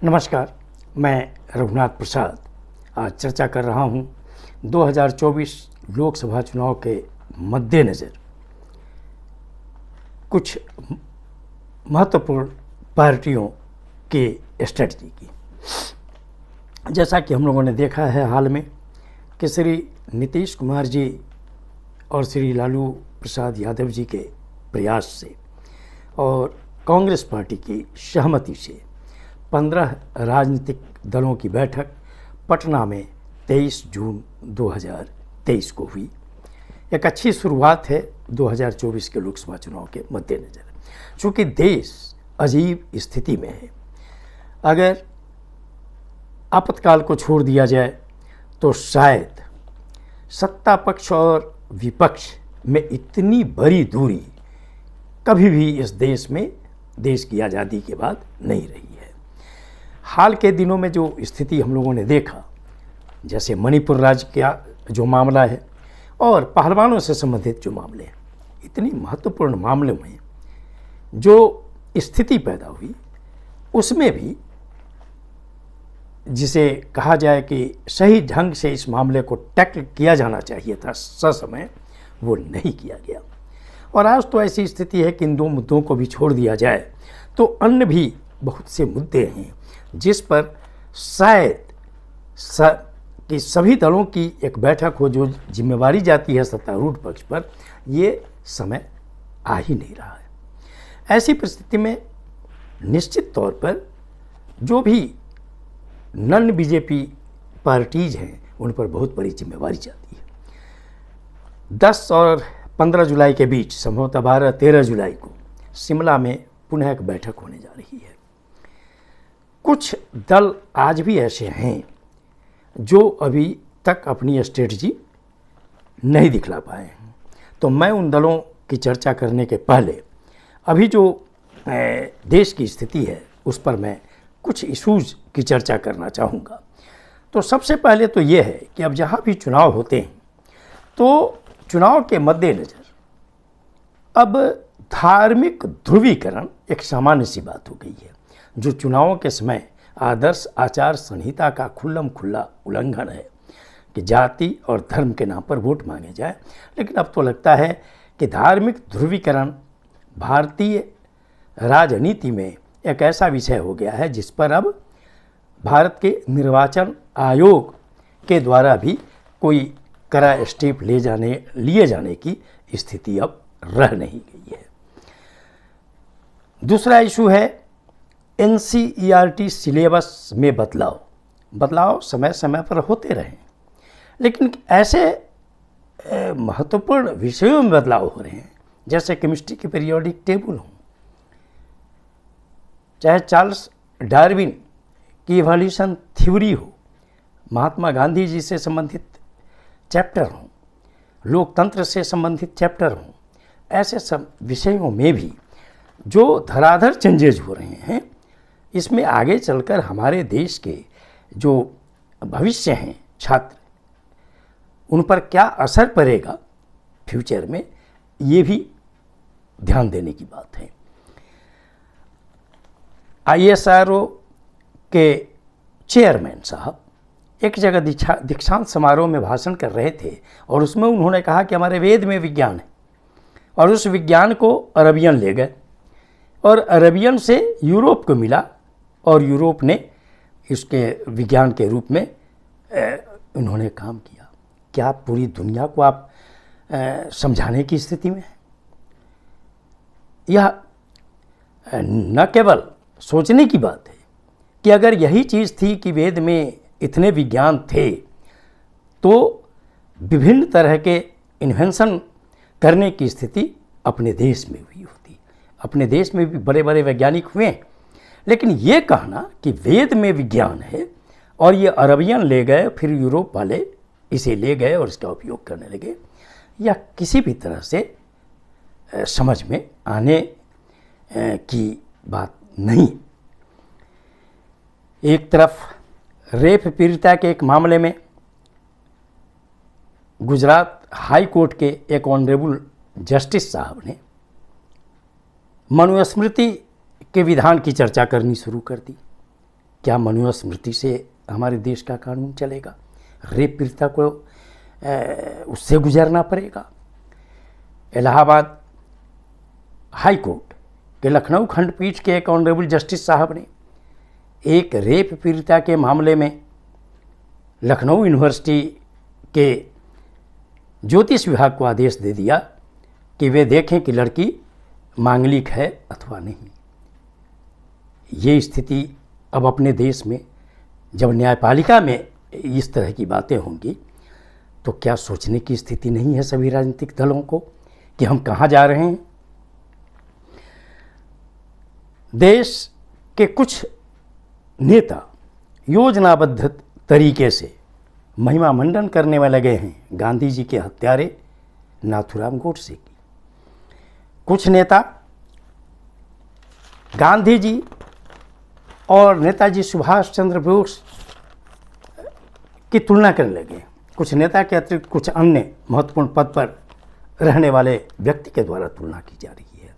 नमस्कार, मैं रघुनाथ प्रसाद आज चर्चा कर रहा हूं 2024 लोकसभा चुनाव के मद्देनज़र कुछ महत्वपूर्ण पार्टियों के स्ट्रेटजी की। जैसा कि हम लोगों ने देखा है हाल में कि श्री नीतीश कुमार जी और श्री लालू प्रसाद यादव जी के प्रयास से और कांग्रेस पार्टी की सहमति से 15 राजनीतिक दलों की बैठक पटना में 23 जून 2023 को हुई। एक अच्छी शुरुआत है 2024 के लोकसभा चुनाव के मद्देनज़र। चूँकि देश अजीब स्थिति में है, अगर आपातकाल को छोड़ दिया जाए तो शायद सत्ता पक्ष और विपक्ष में इतनी बड़ी दूरी कभी भी इस देश में देश की आज़ादी के बाद नहीं रही है। हाल के दिनों में जो स्थिति हम लोगों ने देखा, जैसे मणिपुर राज्य का जो मामला है और पहलवानों से संबंधित जो मामले हैं, इतनी महत्वपूर्ण मामलों में जो स्थिति पैदा हुई, उसमें भी जिसे कहा जाए कि सही ढंग से इस मामले को टैकल किया जाना चाहिए था ससमय, वो नहीं किया गया। और आज तो ऐसी स्थिति है कि इन दो मुद्दों को भी छोड़ दिया जाए तो अन्य भी बहुत से मुद्दे हैं जिस पर शायद कि सभी दलों की एक बैठक हो, जो जिम्मेवारी जाती है सत्तारूढ़ पक्ष पर, ये समय आ ही नहीं रहा है। ऐसी परिस्थिति में निश्चित तौर पर जो भी नॉन बीजेपी पार्टीज हैं उन पर बहुत बड़ी जिम्मेवारी जाती है। 10 और 15 जुलाई के बीच, संभवतः 12-13 जुलाई को शिमला में पुनः एक बैठक होने जा रही है। कुछ दल आज भी ऐसे हैं जो अभी तक अपनी स्ट्रेटजी नहीं दिखला पाए हैं। तो मैं उन दलों की चर्चा करने के पहले अभी जो देश की स्थिति है उस पर मैं कुछ इशूज़ की चर्चा करना चाहूँगा। तो सबसे पहले तो ये है कि अब जहाँ भी चुनाव होते हैं तो चुनाव के मद्देनज़र अब धार्मिक ध्रुवीकरण एक सामान्य सी बात हो गई है, जो चुनावों के समय आदर्श आचार संहिता का खुल्लम खुल्ला उल्लंघन है कि जाति और धर्म के नाम पर वोट मांगे जाए। लेकिन अब तो लगता है कि धार्मिक ध्रुवीकरण भारतीय राजनीति में एक ऐसा विषय हो गया है जिस पर अब भारत के निर्वाचन आयोग के द्वारा भी कोई कड़ा स्टेप लिए जाने की स्थिति अब रह नहीं गई है। दूसरा इशू है NCERT सिलेबस में बदलाव समय समय पर होते रहे, लेकिन ऐसे महत्वपूर्ण विषयों में बदलाव हो रहे हैं जैसे केमिस्ट्री के पीरियोडिक टेबल हो, चाहे चार्ल्स डार्विन की इवोल्यूशन थ्योरी हो, महात्मा गांधी जी से संबंधित चैप्टर हों, लोकतंत्र से संबंधित चैप्टर हों। ऐसे सब विषयों में भी जो धराधर चेंजेज हो रहे हैं, इसमें आगे चलकर हमारे देश के जो भविष्य हैं छात्र, उन पर क्या असर पड़ेगा फ्यूचर में, ये भी ध्यान देने की बात है। ISRO के चेयरमैन साहब एक जगह दीक्षांत समारोह में भाषण कर रहे थे और उसमें उन्होंने कहा कि हमारे वेद में विज्ञान है, और उस विज्ञान को अरबियन ले गए और अरबियन से यूरोप को मिला और यूरोप ने इसके विज्ञान के रूप में उन्होंने काम किया। क्या पूरी दुनिया को आप समझाने की स्थिति में हैं? यह न केवल सोचने की बात है कि अगर यही चीज़ थी कि वेद में इतने विज्ञान थे तो विभिन्न तरह के इन्वेंशन करने की स्थिति अपने देश में हुई होती। अपने देश में भी बड़े बड़े वैज्ञानिक हुए, लेकिन ये कहना कि वेद में विज्ञान है और ये अरबियन ले गए, फिर यूरोप वाले इसे ले गए और इसका उपयोग करने लगे, या किसी भी तरह से समझ में आने की बात नहीं। एक तरफ रेप पीड़िता के एक मामले में गुजरात हाई कोर्ट के एक ऑनरेबल जस्टिस साहब ने मनुस्मृति के विधान की चर्चा करनी शुरू कर दी क्या मनुस्मृति से हमारे देश का कानून चलेगा? रेप पीड़िता को उससे गुजरना पड़ेगा। इलाहाबाद हाई कोर्ट के लखनऊ खंडपीठ के एक ऑनरेबल जस्टिस साहब ने एक रेप पीड़िता के मामले में लखनऊ यूनिवर्सिटी के ज्योतिष विभाग को आदेश दे दिया कि वे देखें कि लड़की मांगलिक है अथवा नहीं। ये स्थिति अब अपने देश में जब न्यायपालिका में इस तरह की बातें होंगी तो क्या सोचने की स्थिति नहीं है सभी राजनीतिक दलों को कि हम कहाँ जा रहे हैं? देश के कुछ नेता योजनाबद्ध तरीके से महिमा मंडन करने में लगे हैं गांधी जी के हत्यारे नाथूराम गोडसे की। कुछ नेता गांधी जी और नेताजी सुभाष चंद्र बोस की तुलना करने लगे। कुछ नेता के अतिरिक्त कुछ अन्य महत्वपूर्ण पद पर रहने वाले व्यक्ति के द्वारा तुलना की जा रही है।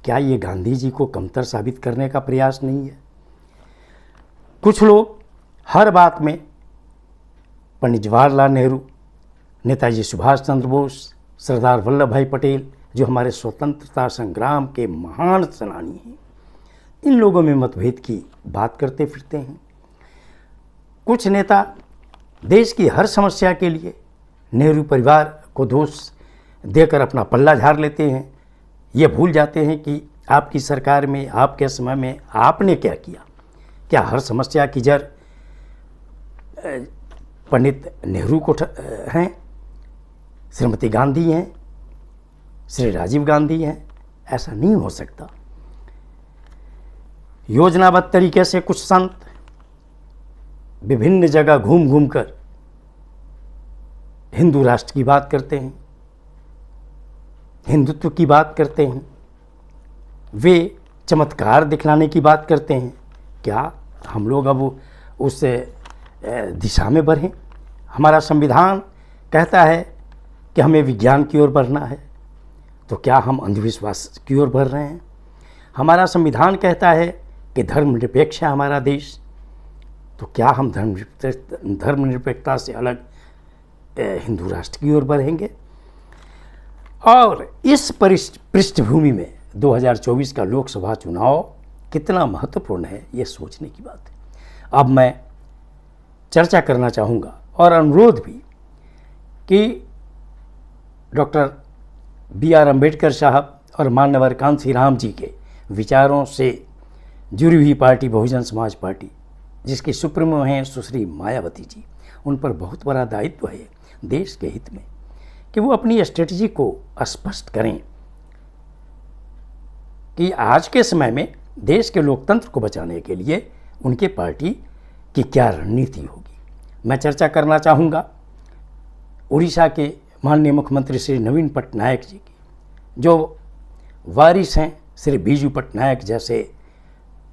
क्या ये गांधी जी को कमतर साबित करने का प्रयास नहीं है? कुछ लोग हर बात में पंडित जवाहरलाल नेहरू, नेताजी सुभाष चंद्र बोस, सरदार वल्लभ भाई पटेल जो हमारे स्वतंत्रता संग्राम के महान सेनानी हैं, इन लोगों में मतभेद की बात करते फिरते हैं। कुछ नेता देश की हर समस्या के लिए नेहरू परिवार को दोष देकर अपना पल्ला झाड़ लेते हैं। ये भूल जाते हैं कि आपकी सरकार में, आपके समय में आपने क्या किया। क्या हर समस्या की जड़ पंडित नेहरू को हैं, श्रीमती गांधी हैं, श्री राजीव गांधी हैं? ऐसा नहीं हो सकता। योजनाबद्ध तरीके से कुछ संत विभिन्न जगह घूम घूम कर हिंदू राष्ट्र की बात करते हैं, हिंदुत्व की बात करते हैं, वे चमत्कार दिखलाने की बात करते हैं। क्या हम लोग अब उस दिशा में बढ़ें? हमारा संविधान कहता है कि हमें विज्ञान की ओर बढ़ना है, तो क्या हम अंधविश्वास की ओर बढ़ रहे हैं? हमारा संविधान कहता है कि धर्मनिरपेक्ष है हमारा देश, तो क्या हम धर्मनिरपेक्षता से अलग हिंदू राष्ट्र की ओर बढ़ेंगे? और इस पृष्ठभूमि में 2024 का लोकसभा चुनाव कितना महत्वपूर्ण है, ये सोचने की बात है। अब मैं चर्चा करना चाहूँगा और अनुरोध भी कि डॉक्टर B.R. अम्बेडकर साहब और मान्यवर कांसी राम जी के विचारों से जुड़ी हुई पार्टी बहुजन समाज पार्टी, जिसकी सुप्रीमो हैं सुश्री मायावती जी, उन पर बहुत बड़ा दायित्व है देश के हित में कि वो अपनी स्ट्रेटजी को स्पष्ट करें कि आज के समय में देश के लोकतंत्र को बचाने के लिए उनके पार्टी की क्या रणनीति होगी। मैं चर्चा करना चाहूँगा उड़ीसा के माननीय मुख्यमंत्री श्री नवीन पटनायक जी की, जो वारिस हैं श्री बीजू पटनायक जैसे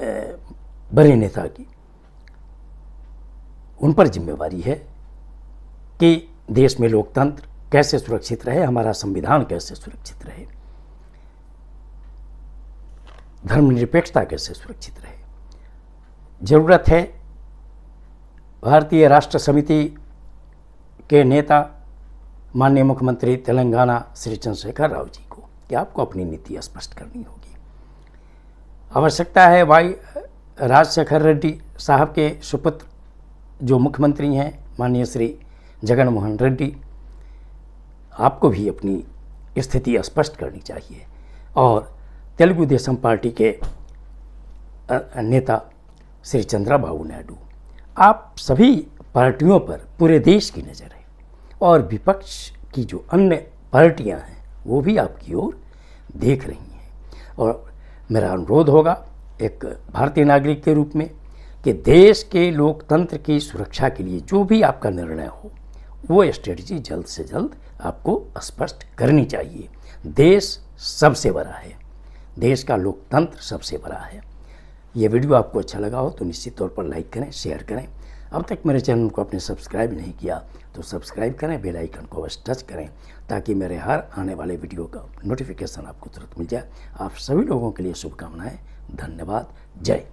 बड़े नेता की। उन पर जिम्मेवारी है कि देश में लोकतंत्र कैसे सुरक्षित रहे, हमारा संविधान कैसे सुरक्षित रहे, धर्मनिरपेक्षता कैसे सुरक्षित रहे। जरूरत है भारतीय राष्ट्र समिति के नेता माननीय मुख्यमंत्री तेलंगाना श्री चंद्रशेखर राव जी को कि आपको अपनी नीति स्पष्ट करनी होगी। आवश्यकता है भाई राजशेखर रेड्डी साहब के सुपुत्र जो मुख्यमंत्री हैं माननीय श्री जगन मोहन रेड्डी, आपको भी अपनी स्थिति स्पष्ट करनी चाहिए। और तेलुगु देशम पार्टी के नेता श्री चंद्रबाबू नायडू, आप सभी पार्टियों पर पूरे देश की नज़र है और विपक्ष की जो अन्य पार्टियां हैं वो भी आपकी ओर देख रही हैं। और मेरा अनुरोध होगा एक भारतीय नागरिक के रूप में कि देश के लोकतंत्र की सुरक्षा के लिए जो भी आपका निर्णय हो वो स्ट्रेटजी जल्द से जल्द आपको स्पष्ट करनी चाहिए। देश सबसे बड़ा है, देश का लोकतंत्र सबसे बड़ा है। ये वीडियो आपको अच्छा लगा हो तो निश्चित तौर पर लाइक करें, शेयर करें। अब तक मेरे चैनल को आपने सब्सक्राइब नहीं किया तो सब्सक्राइब करें, बेल आइकन को बस टच करें ताकि मेरे हर आने वाले वीडियो का नोटिफिकेशन आपको तुरंत मिल जाए। आप सभी लोगों के लिए शुभकामनाएं। धन्यवाद। जय